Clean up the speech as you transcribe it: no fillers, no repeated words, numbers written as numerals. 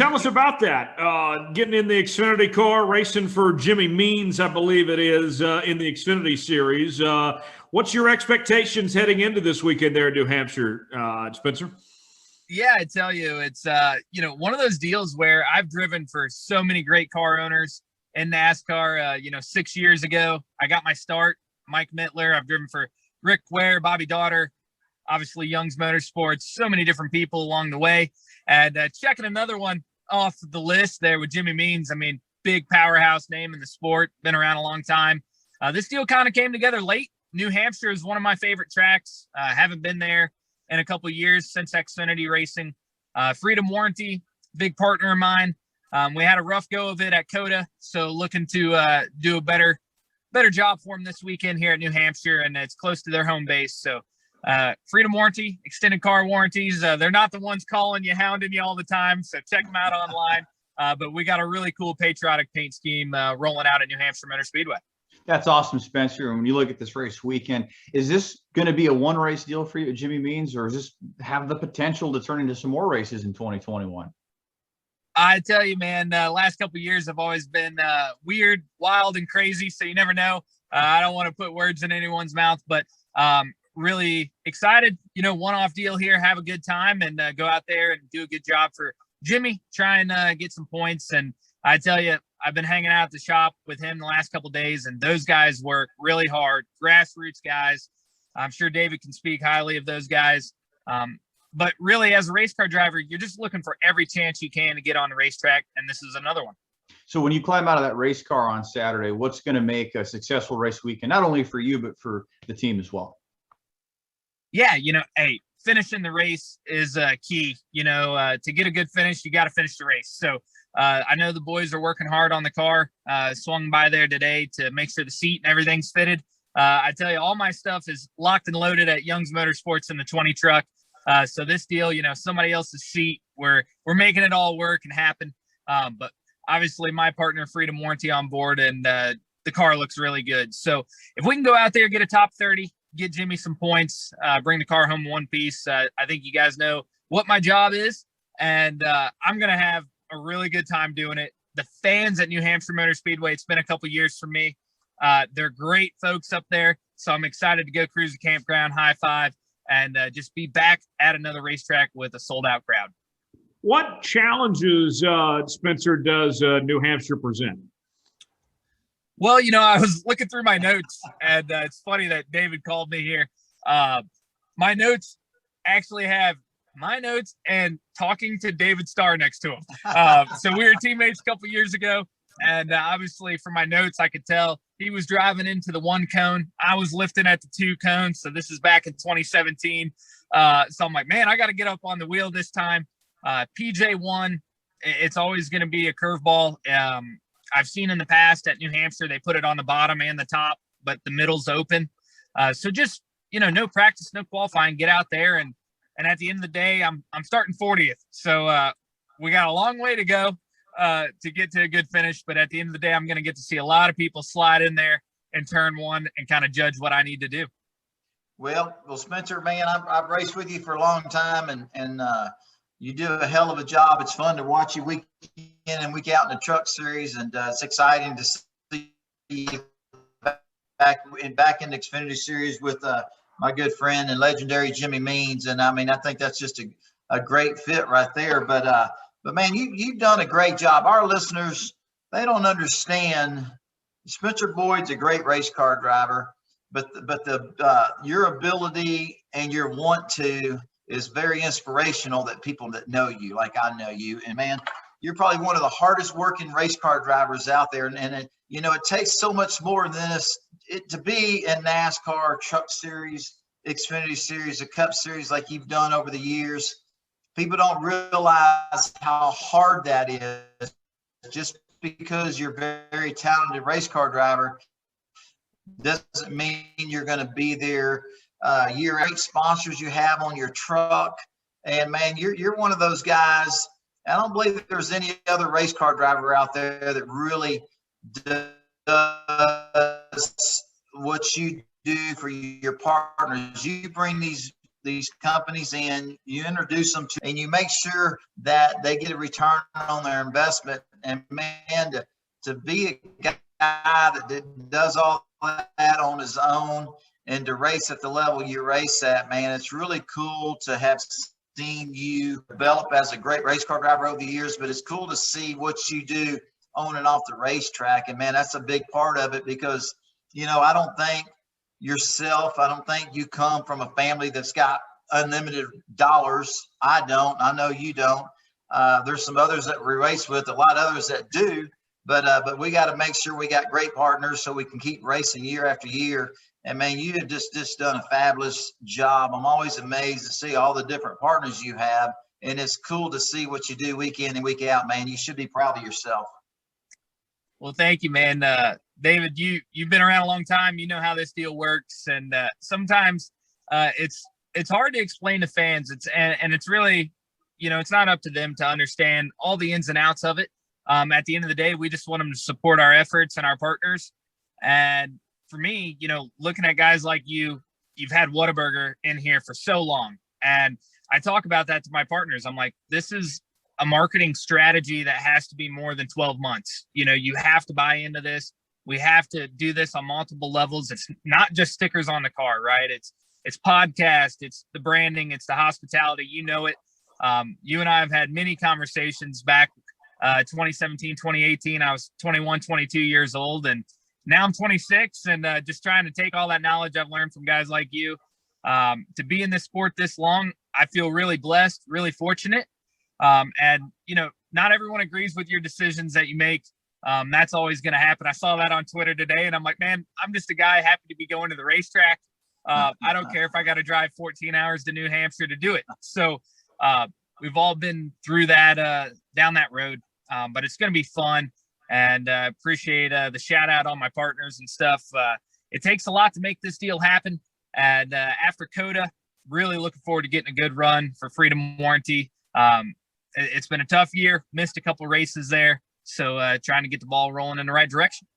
Tell us about that. Getting in the Xfinity car, racing for Jimmy Means, I believe it is, in the Xfinity series. What's your expectations heading into this weekend there in New Hampshire, Spencer? Yeah, I tell you, it's one of those deals where I've driven for so many great car owners in NASCAR. 6 years ago, I got my start. Mike Mittler. I've driven for Rick Ware, Bobby Daughter, obviously Young's Motorsports, so many different people along the way. And checking another one off the list there with Jimmy Means. I mean, big powerhouse name in the sport, been around a long time. This deal kind of came together late. New Hampshire is one of my favorite tracks. Haven't been there in a couple of years since Xfinity racing. Freedom Warranty, big partner of mine. We had a rough go of it at COTA, so looking to do a better job for them this weekend here at New Hampshire, and it's close to their home base. So Freedom Warranty, extended car warranties. They're not the ones calling you, hounding you all the time, so check them out online. But we got a really cool patriotic paint scheme rolling out at New Hampshire Motor Speedway. That's awesome, Spencer. And when you look at this race weekend, is this going to be a one-race deal for you at Jimmy Means, or does this have the potential to turn into some more races in 2021? I tell you, man, last couple of years have always been weird, wild, and crazy, so you never know. I don't want to put words in anyone's mouth, but really excited, one-off deal here, have a good time, and go out there and do a good job for Jimmy, try and get some points. And I tell you, I've been hanging out at the shop with him the last couple of days, and those guys work really hard, grassroots guys. I'm sure David can speak highly of those guys. But really, as a race car driver, you're just looking for every chance you can to get on the racetrack, and this is another one. So when you climb out of that race car on Saturday, what's going to make a successful race weekend, not only for you, but for the team as well? Yeah, hey, finishing the race is key. To get a good finish, you got to finish the race. So I know the boys are working hard on the car. Swung by there today to make sure the seat and everything's fitted. I tell you, all my stuff is locked and loaded at Young's Motorsports in the 20 truck. So this deal, somebody else's seat, we're making it all work and happen. But obviously my partner, Freedom Warranty, on board, and the car looks really good. So if we can go out there, get a top 30, get Jimmy some points, bring the car home in one piece, I think you guys know what my job is, and I'm going to have a really good time doing it. The fans at New Hampshire Motor Speedway, it's been a couple years for me. They're great folks up there, so I'm excited to go cruise the campground, high five, and just be back at another racetrack with a sold-out crowd. What challenges, Spencer, does New Hampshire present? Well, I was looking through my notes, and it's funny that David called me here. My notes actually have my notes and talking to David Starr next to him. So we were teammates a couple years ago, and obviously from my notes, I could tell he was driving into the one cone. I was lifting at the two cones. So this is back in 2017. So I'm like, man, I got to get up on the wheel this time. PJ1, it's always going to be a curveball. I've seen in the past at New Hampshire, they put it on the bottom and the top, but the middle's open. So just, no practice, no qualifying, get out there. And at the end of the day, I'm starting 40th. So we got a long way to go to get to a good finish. But at the end of the day, I'm going to get to see a lot of people slide in there in turn one and kind of judge what I need to do. Well, Spencer, man, I've raced with you for a long time, and you do a hell of a job. It's fun to watch you week in and week out in the truck series, and it's exciting to see you back in the Xfinity series with my good friend and legendary Jimmy Means. And I mean, I think that's just a great fit right there. But man, you've done a great job. Our listeners, they don't understand. Spencer Boyd's a great race car driver, but your ability and your want to is very inspirational, that people that know you, like I know you. And man, you're probably one of the hardest working race car drivers out there. And it takes so much more than this to be in NASCAR, Truck Series, Xfinity Series, a Cup Series like you've done over the years. People don't realize how hard that is. Just because you're a very talented race car driver doesn't mean you're going to be there. Year 8 sponsors you have on your truck, and man, you're one of those guys. I don't believe that there's any other race car driver out there that really does what you do for your partners. You bring these these companies in, you introduce them to, and you make sure that they get a return on their investment. And man, to be a guy that does all that on his own and to race at the level you race at, man, it's really cool to have seen you develop as a great race car driver over the years, but it's cool to see what you do on and off the racetrack. And man, that's a big part of it because, you know, I don't think you come from a family that's got unlimited dollars. I don't. I know you don't. There's some others that we race with, a lot of others that do, but we got to make sure we got great partners so we can keep racing year after year. And man, you have just done a fabulous job. I'm always amazed to see all the different partners you have, and it's cool to see what you do week in and week out, man. You should be proud of yourself. Well, thank you, man. David, you've been around a long time. You know how this deal works, and sometimes it's hard to explain to fans. It's really, you know, it's not up to them to understand all the ins and outs of it. At the end of the day, we just want them to support our efforts and our partners. And for me, you know, looking at guys like you've had Whataburger in here for so long, and I talk about that to my partners. I'm like, this is a marketing strategy that has to be more than 12 months. You know, you have to buy into this. We have to do this on multiple levels. It's not just stickers on the car, right? It's podcast, it's the branding, it's the hospitality. You know it. You and I have had many conversations back 2017, 2018. I was 21, 22 years old, and now I'm 26 and just trying to take all that knowledge I've learned from guys like you to be in this sport this long. I feel really blessed, really fortunate. And, you know, not everyone agrees with your decisions that you make. That's always going to happen. I saw that on Twitter today, and I'm like, man, I'm just a guy happy to be going to the racetrack. I don't care if I got to drive 14 hours to New Hampshire to do it. So we've all been through that, down that road, but it's going to be fun. And appreciate the shout out on my partners and stuff. It takes a lot to make this deal happen. And after COTA, really looking forward to getting a good run for Freedom Warranty. It's been a tough year, missed a couple races there. So trying to get the ball rolling in the right direction.